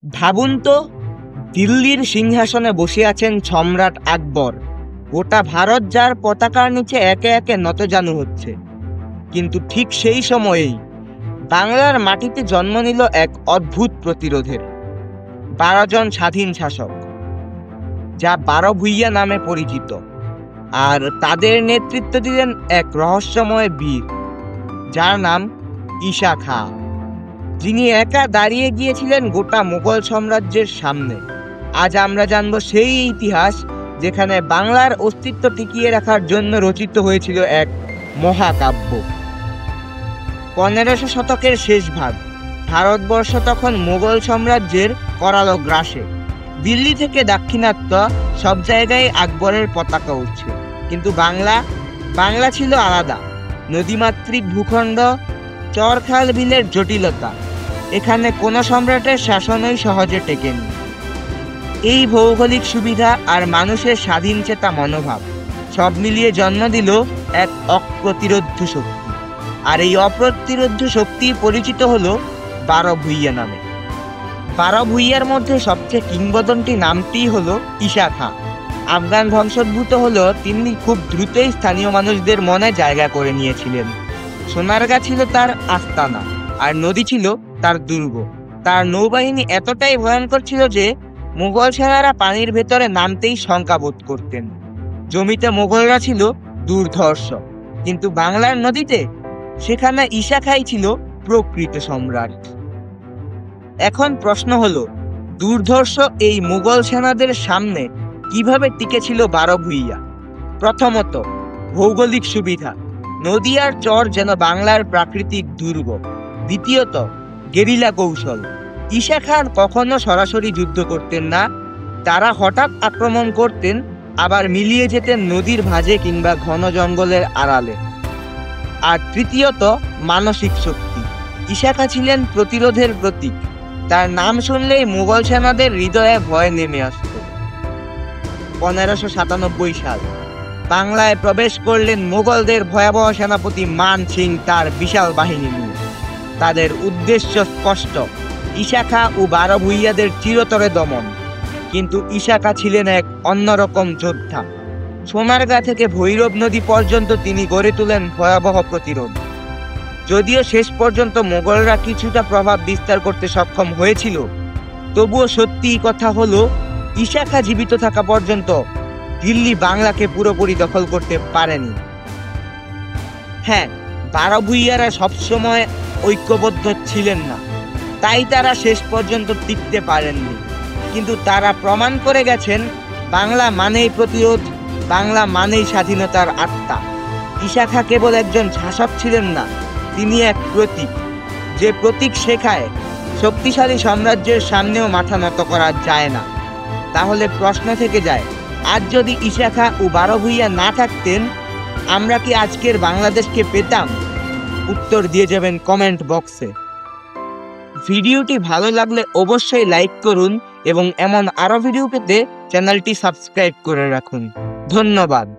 ভাবুন তো, দিল্লির সিংহাসনে বসে আছেন সম্রাট আকবর। গোটা ভারত যার পতাকার নিচে একে একে নতজানু হচ্ছে। কিন্তু ঠিক সেই সময়েই বাংলার মাটিতে জন্ম নিল এক অদ্ভুত প্রতিরোধের 12 জন স্বাধীন শাসক, যা 12 ভূঁইয়া নামে পরিচিত। আর তাদের নেতৃত্ব দিলেন এক রহস্যময় বীর, যার নাম ঈশা খাঁ, যিনি একা দাঁড়িয়ে গিয়েছিলেন গোটা মুঘল সাম্রাজ্যের সামনে। আজ আমরা জানব সেই ইতিহাস যেখানে বাংলার অস্তিত্ব টিকিয়ে রাখার জন্য রচিত হয়েছিল এক মহাকাব্য। 1500 শতকের শেষ ভাগ, ভারতবর্ষ তখন মুঘল সাম্রাজ্যের করালো গ্রাসে। দিল্লি থেকে দাক্ষিণাত্য সব জায়গায় আকবরের পতাকা উঠছে, কিন্তু বাংলা ছিল আলাদা। নদীমাতৃক ভূখণ্ড, চরখাল বিলের জটিলতা, এখানে কোনো সম্রাটের শাসনই সহজে টেকেনি। এই ভৌগোলিক সুবিধা আর মানুষের স্বাধীন চেতা মনোভাব সব মিলিয়ে জন্ম দিল এক অপ্রতিরোধ্য শক্তি। আর এই অপ্রতিরোধ্য শক্তি পরিচিত হলো 12 ভূঁইয়া নামে। 12 ভূঁইয়ার মধ্যে সবচেয়ে কিংবদন্তি নামটি হলো ঈশা খাঁ। আফগান বংশোদ্ভূত হলেও তিনি খুব দ্রুতই স্থানীয় মানুষদের মনে জায়গা করে নিয়েছিলেন। সোনারগাঁ ছিল তার আস্তানা, আর নদী ছিল তার দুর্গ। তার নৌবাহিনী এতটাই ভয়ঙ্কর ছিল যে মুঘল সেনারা পানির ভেতরে নামতেই শঙ্কা বোধ করতেন। জমিতে মোগলরা ছিল দুর্ধর্ষ, কিন্তু বাংলার নদীতে সেখানে ঈশা খাঁই ছিল প্রকৃত সম্রাট। এখন প্রশ্ন হলো, দুর্ধর্ষ এই মুঘল সেনাদের সামনে কিভাবে টিকেছিল 12 ভূঁইয়া? প্রথমত, ভৌগোলিক সুবিধা, নদী আর চর যেন বাংলার প্রাকৃতিক দুর্গ। দ্বিতীয়ত, গেরিলা কৌশল। ঈশা খাঁ কখনো সরাসরি যুদ্ধ করতেন না, তারা হঠাৎ আক্রমণ করতেন, আবার মিলিয়ে যেতেন নদীর ভাঁজে কিংবা ঘন জঙ্গলের আড়ালে। আর তৃতীয়ত, মানসিক শক্তি। ঈশা খাঁ ছিলেন প্রতিরোধের প্রতীক। তার নাম শুনলেই মুঘল সেনাদের হৃদয়ে ভয় নেমে আসত। 1597 সাল, বাংলায় প্রবেশ করলেন মুঘলদের ভয়াবহ সেনাপতি মান সিং তার বিশাল বাহিনী নিয়ে। তাদের উদ্দেশ্য স্পষ্ট, ঈশা খাঁ ও 12 ভূঁইয়াদের চিরতরে দমন। কিন্তু ঈশা খাঁ ছিলেন এক অন্যরকম যোদ্ধা। সোনারগাঁ থেকে ভৈরব নদী পর্যন্ত তিনি গড়ে তোলেন ভয়াবহ প্রতিরোধ। যদিও শেষ পর্যন্ত মোগলরা কিছুটা প্রভাব বিস্তার করতে সক্ষম হয়েছিল, তবুও সত্যি কথা হলো, ঈশা খাঁ জীবিত থাকা পর্যন্ত দিল্লি বাংলাকে পুরোপুরি দখল করতে পারেনি। হ্যাঁ, 12 ভূঁইয়ারা সবসময় ঐক্যবদ্ধ ছিলেন না, তাই তারা শেষ পর্যন্ত টিকতে পারেননি। কিন্তু তারা প্রমাণ করে গেছেন, বাংলা মানেই প্রতিরোধ, বাংলা মানেই স্বাধীনতার আত্মা। ঈশা খাঁ কেবল একজন শাসক ছিলেন না, তিনি এক প্রতীক, যে প্রতীক শেখায় শক্তিশালী সাম্রাজ্যের সামনেও মাথা নত করা যায় না। তাহলে প্রশ্ন থেকে যায়, আজ যদি ঈশা খাঁ ও 12 ভূঁইয়া না থাকতেন, আমরা কি আজকের বাংলাদেশকে পেতাম? উত্তর দিয়ে যাবেন কমেন্ট বক্সে। ভিডিওটি ভালো লাগলে অবশ্যই লাইক করুন এবং এমন আরো ভিডিও পেতে চ্যানেলটি সাবস্ক্রাইব করে রাখুন। ধন্যবাদ।